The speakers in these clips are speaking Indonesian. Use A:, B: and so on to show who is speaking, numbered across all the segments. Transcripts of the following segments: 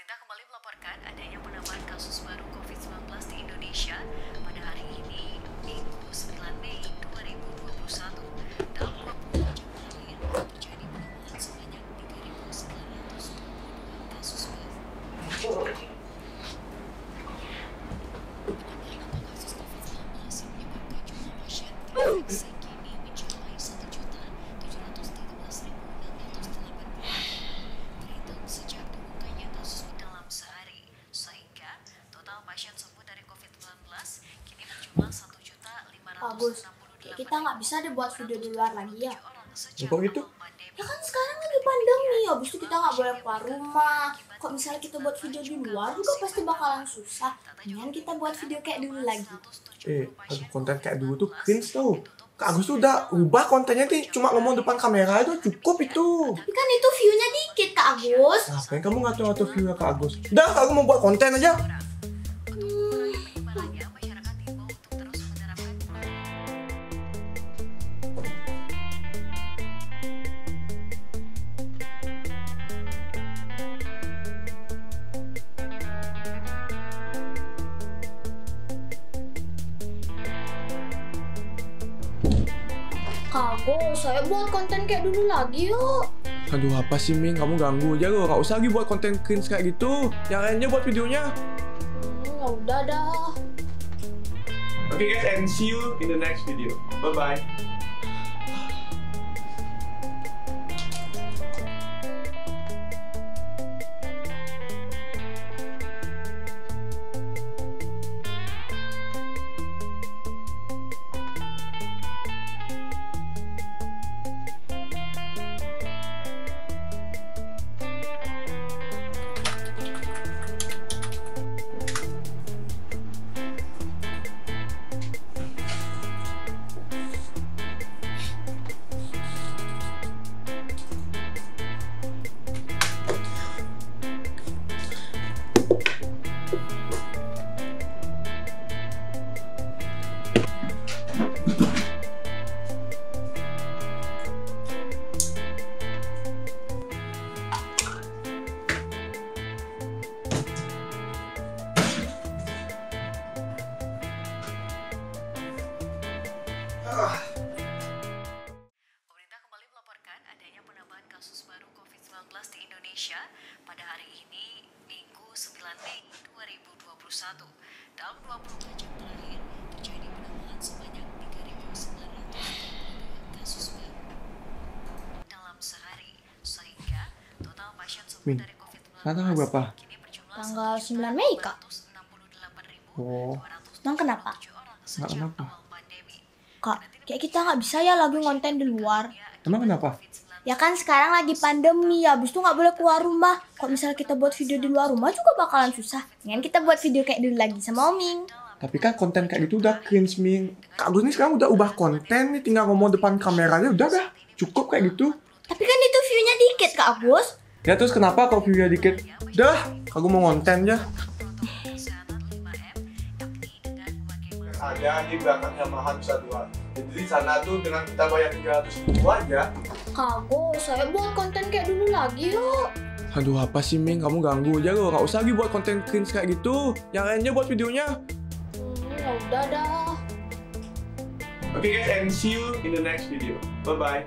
A: Pemerintah kembali melaporkan adanya penambahan kasus baru COVID-19 di Indonesia pada hari ini, Minggu 9 Mei 2021. Dalam 24 jam terakhir, terjadi penambahan sebanyak 3.922 kasus baru. Penambahan angka kasus COVID-19 yang menyebabkan jumlah pasien terinfeksi kini mencapai 1.713.618. Terhitung sejak dibukanya kasus dalam sehari, sehingga total pasien sembuh dari COVID-19 kini berjumlah
B: Bagus, kayak kita nggak bisa deh buat video di luar lagi ya.
C: Kok gitu?
B: Ya kan sekarang lagi pandemi, habis itu kita nggak boleh keluar rumah. Kok misalnya kita buat video di luar juga pasti bakalan susah. Mendingan kita buat video kayak dulu lagi.
C: Aduh, konten kayak dulu tuh cringe tau. Kak Agus tuh udah ubah kontennya nih, cuma ngomong depan kamera itu cukup itu.
B: Tapi kan itu view-nya dikit, Kak Agus.
C: Ngapain kamu ngatur-ngatur view-nya Kak Agus? Udah, aku mau buat konten aja.
B: Kak Agus, saya buat konten kayak dulu lagi yuk.
C: Aduh, apa sih Ming? Kamu ganggu aja loh. Gak usah lagi buat konten cringe kayak gitu. Yang lainnya buat videonya.
B: Ya udah dah.
C: Okay guys, and see you in the next video. Bye-bye.
A: Pemerintah kembali melaporkan adanya penambahan kasus baru COVID-19 di Indonesia pada hari ini, Minggu 9 Mei 2021. Dalam 24 jam terakhir, terjadi penambahan sebanyak 3.922 kasus baru dalam sehari, sehingga total pasien sembuh
C: Min,
A: dari COVID-19
C: tanggal berapa?
A: kini berjumlah
B: Tanggal 9 Mei, Kak.
A: 1.468.207
C: Oh,
B: Emang kenapa?
A: orang
C: nggak
A: sejak
C: kenapa.
A: awal pandemi.
B: Kak, kayak kita nggak bisa ya lagi konten di luar.
C: Emang kenapa?
B: Ya kan sekarang lagi pandemi, habis itu nggak boleh keluar rumah. Kok misalnya kita buat video di luar rumah juga bakalan susah. Mendingan kita buat video kayak dulu lagi sama Oming.
C: Tapi kan konten kayak gitu udah cringe, Ming. Kak Agus nih sekarang udah ubah konten nih, tinggal ngomong depan kameranya udah dah. Cukup kayak gitu.
B: Tapi kan itu view-nya dikit, Kak Agus.
C: Ya terus kenapa kok view-nya dikit? Udah, aku mau konten aja. Ada di belakang Yamaha Nusa Dua. Jadi di sana tuh dengan kita bayar 300 ribu aja.
B: Kak Agus, saya buat konten kayak dulu lagi yuk.
C: Aduh, apa sih Ming? Kamu ganggu aja loh. Gak usah lagi buat konten cringe kayak gitu. Yang lainnya buat videonya.
B: Ya udah dah.
C: Okay guys, and see you in the next video. Bye-bye.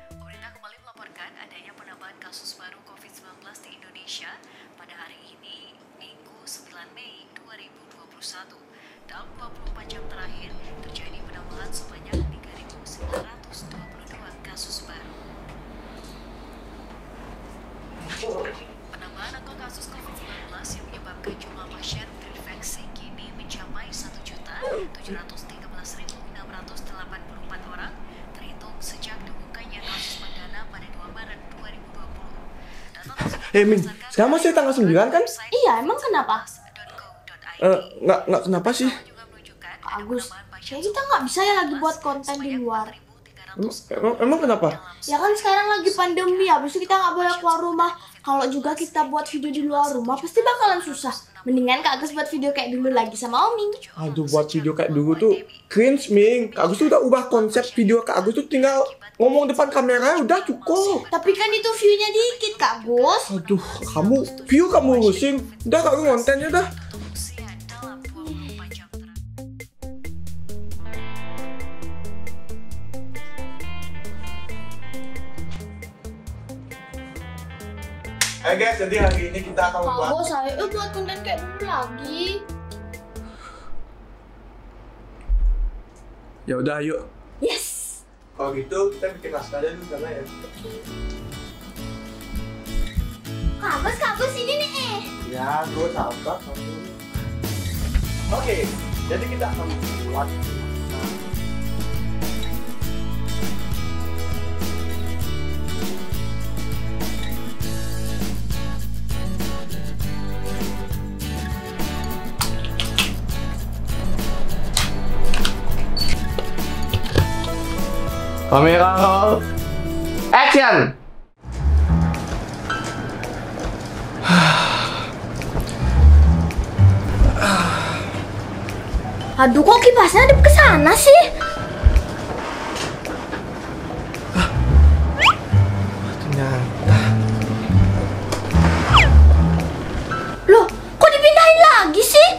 A: Pemerintah kembali melaporkan adanya penambahan kasus baru COVID-19 di Indonesia pada hari ini, Minggu 9 Mei 2021. Dalam 24 jam terakhir, terjadi
C: Min, sekarang masih tanggal 9 kan?
B: Iya, emang kenapa?
C: Nggak kenapa sih?
B: Kak Agus, kayak kita nggak bisa ya lagi buat konten di luar.
C: Emang kenapa?
B: Ya kan sekarang lagi pandemi, habis itu kita nggak boleh keluar rumah. Kalau juga kita buat video di luar rumah, pasti bakalan susah. Mendingan Kak Agus buat video kayak dulu lagi sama Oming.
C: Aduh, buat video kayak dulu tuh cringe, Ming. Kak Agus tuh udah ubah konsep video Kak Agus tuh tinggal ngomong depan kamera udah cukup.
B: Tapi kan itu view-nya dikit, Kak Gus.
C: Aduh, view kamu urusin. Udah Kak Gus kontennya dah. Hai guys, jadi hari ini kita akan
B: Kak Gus, ayo buat konten kayak dulu lagi.
C: Ya udah, yuk.
B: Yes.
C: Kalau gitu kita bikin naskah aja dulu karena ya.
B: Kak Gus ini nih.
C: Ya, gue sabar. Oke, jadi kita akan buat. Kamera roll, action!
B: Aduh, kok kipasnya ada ke sana sih?
C: Ternyata.
B: Loh, kok dipindahin lagi sih?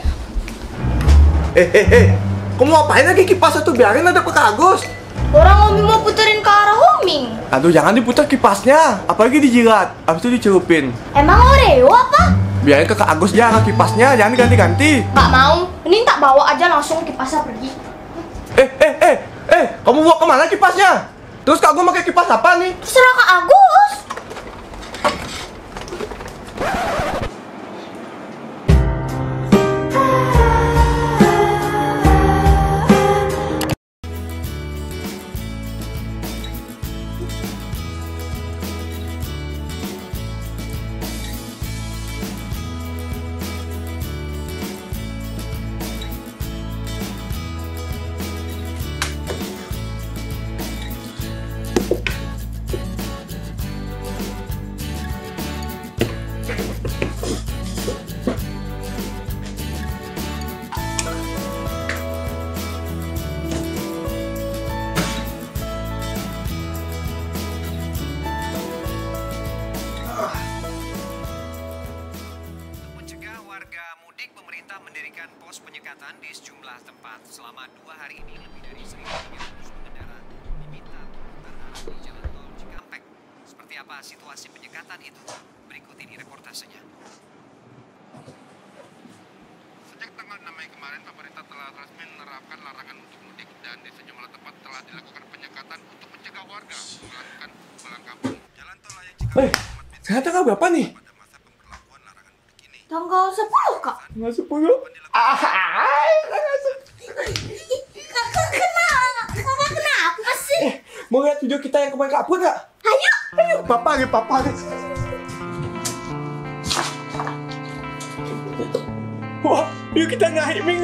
C: Kamu ngapain lagi kipasnya tuh? Biarin ada ke Kak Agus.
B: Orang Oming mau puterin ke arah Oming.
C: Aduh, jangan diputar kipasnya, apalagi dijilat, habis itu dicelupin.
B: Emang Oreo apa?
C: Biarin ke Kak Agus ya, kipasnya jangan diganti-ganti.
B: Gak mau, ini tak bawa aja langsung kipasnya pergi.
C: Kamu bawa kemana kipasnya? Terus Kak Agus pakai kipas apa nih?
B: Terserah Kak Agus.
D: mendirikan pos penyekatan di sejumlah tempat. Selama 2 hari ini lebih dari 1.300 pengendara diminta bertahan di jalan tol Cikampek. Seperti apa situasi penyekatan itu? Berikut ini reportasenya.
E: Sejak tanggal 6 Mei kemarin, pemerintah telah resmi menerapkan larangan untuk mudik dan di sejumlah tempat telah dilakukan penyekatan untuk mencegah warga melakukan pulang kampung. Jalan tol layang Cikampek
C: Sekarang tanggal berapa nih?
E: pada masa pemberlakuan larangan mudik ini.
B: Tanggal 10, Kak.
C: Tanggal 10?
B: Kakak kenapa sih?
C: Mau lihat video kita yang kemarin upload nggak?
B: Ayo.
C: Ayo, papa nih. Wah, yuk kita naik Ming.